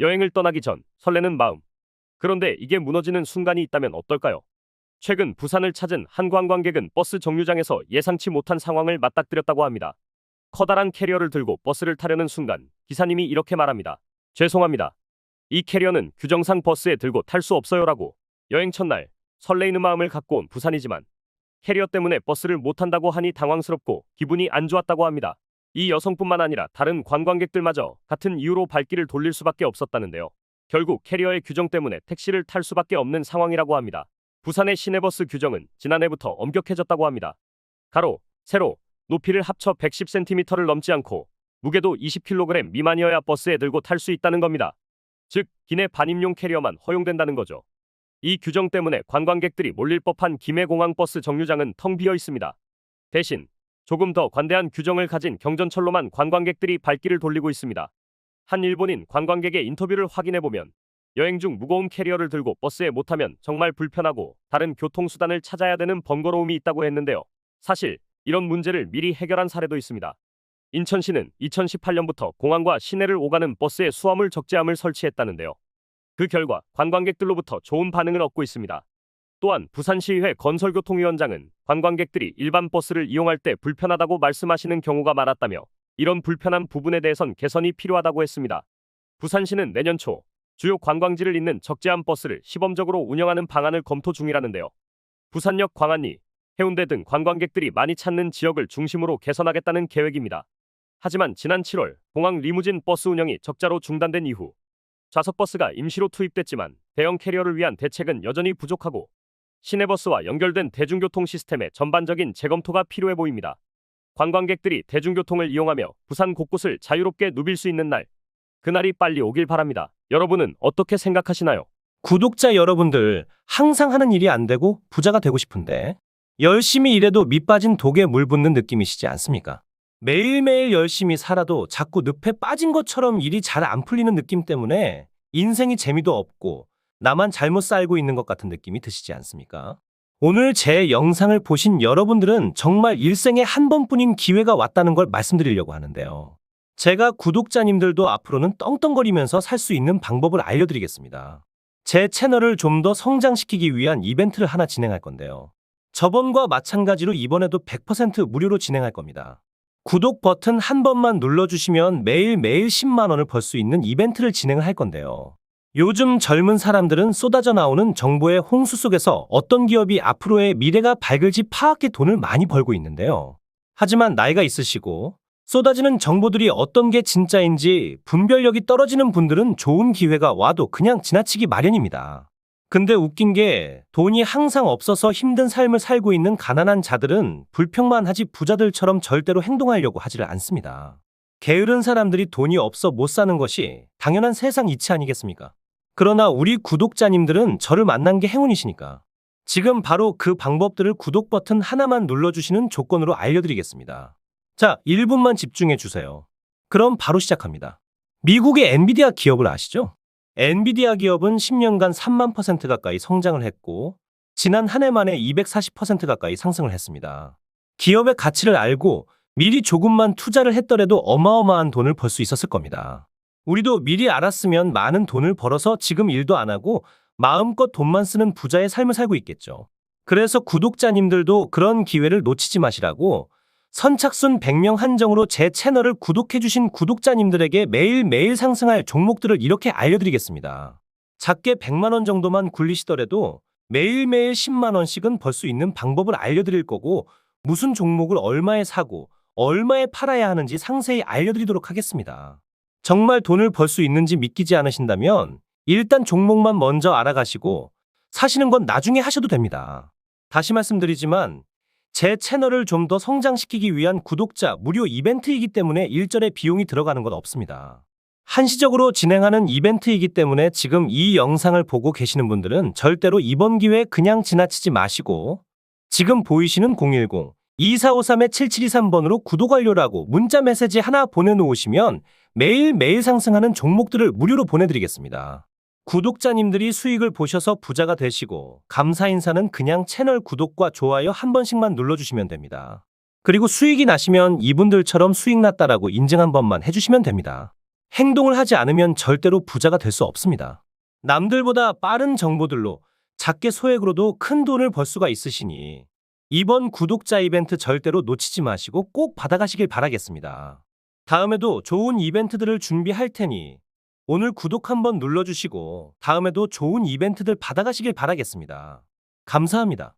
여행을 떠나기 전 설레는 마음. 그런데 이게 무너지는 순간이 있다면 어떨까요? 최근 부산을 찾은 한 관광객은 버스 정류장에서 예상치 못한 상황을 맞닥뜨렸다고 합니다. 커다란 캐리어를 들고 버스를 타려는 순간 기사님이 이렇게 말합니다. 죄송합니다. 이 캐리어는 규정상 버스에 들고 탈 수 없어요라고. 여행 첫날 설레이는 마음을 갖고 온 부산이지만 캐리어 때문에 버스를 못 탄다고 하니 당황스럽고 기분이 안 좋았다고 합니다. 이 여성뿐만 아니라 다른 관광객들마저 같은 이유로 발길을 돌릴 수밖에 없었다는데요. 결국 캐리어의 규정 때문에 택시를 탈 수밖에 없는 상황이라고 합니다. 부산의 시내버스 규정은 지난해부터 엄격해졌다고 합니다. 가로, 세로, 높이를 합쳐 110cm를 넘지 않고 무게도 20kg 미만이어야 버스에 들고 탈 수 있다는 겁니다. 즉, 기내 반입용 캐리어만 허용된다는 거죠. 이 규정 때문에 관광객들이 몰릴 법한 김해공항 버스 정류장은 텅 비어 있습니다. 대신 조금 더 관대한 규정을 가진 경전철로만 관광객들이 발길을 돌리고 있습니다. 한 일본인 관광객의 인터뷰를 확인해보면 여행 중 무거운 캐리어를 들고 버스에 못 타면 정말 불편하고 다른 교통수단을 찾아야 되는 번거로움이 있다고 했는데요. 사실 이런 문제를 미리 해결한 사례도 있습니다. 인천시는 2018년부터 공항과 시내를 오가는 버스에 수화물 적재함을 설치했다는데요. 그 결과 관광객들로부터 좋은 반응을 얻고 있습니다. 또한 부산시의회 건설교통위원장은 관광객들이 일반 버스를 이용할 때 불편하다고 말씀하시는 경우가 많았다며 이런 불편한 부분에 대해선 개선이 필요하다고 했습니다. 부산시는 내년 초 주요 관광지를 잇는 적재함 버스를 시범적으로 운영하는 방안을 검토 중이라는데요. 부산역 광안리, 해운대 등 관광객들이 많이 찾는 지역을 중심으로 개선하겠다는 계획입니다. 하지만 지난 7월 공항 리무진 버스 운영이 적자로 중단된 이후 좌석버스가 임시로 투입됐지만 대형 캐리어를 위한 대책은 여전히 부족하고 시내버스와 연결된 대중교통 시스템의 전반적인 재검토가 필요해 보입니다. 관광객들이 대중교통을 이용하며 부산 곳곳을 자유롭게 누빌 수 있는 날, 그날이 빨리 오길 바랍니다. 여러분은 어떻게 생각하시나요? 구독자 여러분들, 항상 하는 일이 안 되고 부자가 되고 싶은데 열심히 일해도 밑 빠진 독에 물 붓는 느낌이시지 않습니까? 매일매일 열심히 살아도 자꾸 늪에 빠진 것처럼 일이 잘 안 풀리는 느낌 때문에 인생이 재미도 없고 나만 잘못 살고 있는 것 같은 느낌이 드시지 않습니까? 오늘 제 영상을 보신 여러분들은 정말 일생에 한 번뿐인 기회가 왔다는 걸 말씀드리려고 하는데요. 제가 구독자님들도 앞으로는 떵떵거리면서 살 수 있는 방법을 알려드리겠습니다. 제 채널을 좀 더 성장시키기 위한 이벤트를 하나 진행할 건데요. 저번과 마찬가지로 이번에도 100% 무료로 진행할 겁니다. 구독 버튼 한 번만 눌러주시면 매일매일 10만 원을 벌 수 있는 이벤트를 진행을 할 건데요. 요즘 젊은 사람들은 쏟아져 나오는 정보의 홍수 속에서 어떤 기업이 앞으로의 미래가 밝을지 파악해 돈을 많이 벌고 있는데요. 하지만 나이가 있으시고 쏟아지는 정보들이 어떤 게 진짜인지 분별력이 떨어지는 분들은 좋은 기회가 와도 그냥 지나치기 마련입니다. 근데 웃긴 게 돈이 항상 없어서 힘든 삶을 살고 있는 가난한 자들은 불평만 하지 부자들처럼 절대로 행동하려고 하지를 않습니다. 게으른 사람들이 돈이 없어 못 사는 것이 당연한 세상 이치 아니겠습니까? 그러나 우리 구독자님들은 저를 만난 게 행운이시니까 지금 바로 그 방법들을 구독 버튼 하나만 눌러주시는 조건으로 알려드리겠습니다. 자, 1분만 집중해 주세요. 그럼 바로 시작합니다. 미국의 엔비디아 기업을 아시죠? 엔비디아 기업은 10년간 3만 % 가까이 성장을 했고 지난 한 해 만에 240% 가까이 상승을 했습니다. 기업의 가치를 알고 미리 조금만 투자를 했더라도 어마어마한 돈을 벌 수 있었을 겁니다. 우리도 미리 알았으면 많은 돈을 벌어서 지금 일도 안 하고 마음껏 돈만 쓰는 부자의 삶을 살고 있겠죠. 그래서 구독자님들도 그런 기회를 놓치지 마시라고 선착순 100명 한정으로 제 채널을 구독해주신 구독자님들에게 매일매일 상승할 종목들을 이렇게 알려드리겠습니다. 작게 100만 원 정도만 굴리시더라도 매일매일 10만 원씩은 벌 수 있는 방법을 알려드릴 거고 무슨 종목을 얼마에 사고 얼마에 팔아야 하는지 상세히 알려드리도록 하겠습니다. 정말 돈을 벌 수 있는지 믿기지 않으신다면 일단 종목만 먼저 알아가시고 사시는 건 나중에 하셔도 됩니다. 다시 말씀드리지만 제 채널을 좀 더 성장시키기 위한 구독자 무료 이벤트이기 때문에 일절의 비용이 들어가는 건 없습니다. 한시적으로 진행하는 이벤트이기 때문에 지금 이 영상을 보고 계시는 분들은 절대로 이번 기회에 그냥 지나치지 마시고 지금 보이시는 010-2453-7723번으로 구독 완료라고 문자 메시지 하나 보내놓으시면 매일매일 상승하는 종목들을 무료로 보내드리겠습니다. 구독자님들이 수익을 보셔서 부자가 되시고 감사 인사는 그냥 채널 구독과 좋아요 한 번씩만 눌러주시면 됩니다. 그리고 수익이 나시면 이분들처럼 수익 났다라고 인증 한 번만 해주시면 됩니다. 행동을 하지 않으면 절대로 부자가 될 수 없습니다. 남들보다 빠른 정보들로 작게 소액으로도 큰 돈을 벌 수가 있으시니 이번 구독자 이벤트 절대로 놓치지 마시고 꼭 받아가시길 바라겠습니다. 다음에도 좋은 이벤트들을 준비할 테니 오늘 구독 한번 눌러주시고 다음에도 좋은 이벤트들 받아가시길 바라겠습니다. 감사합니다.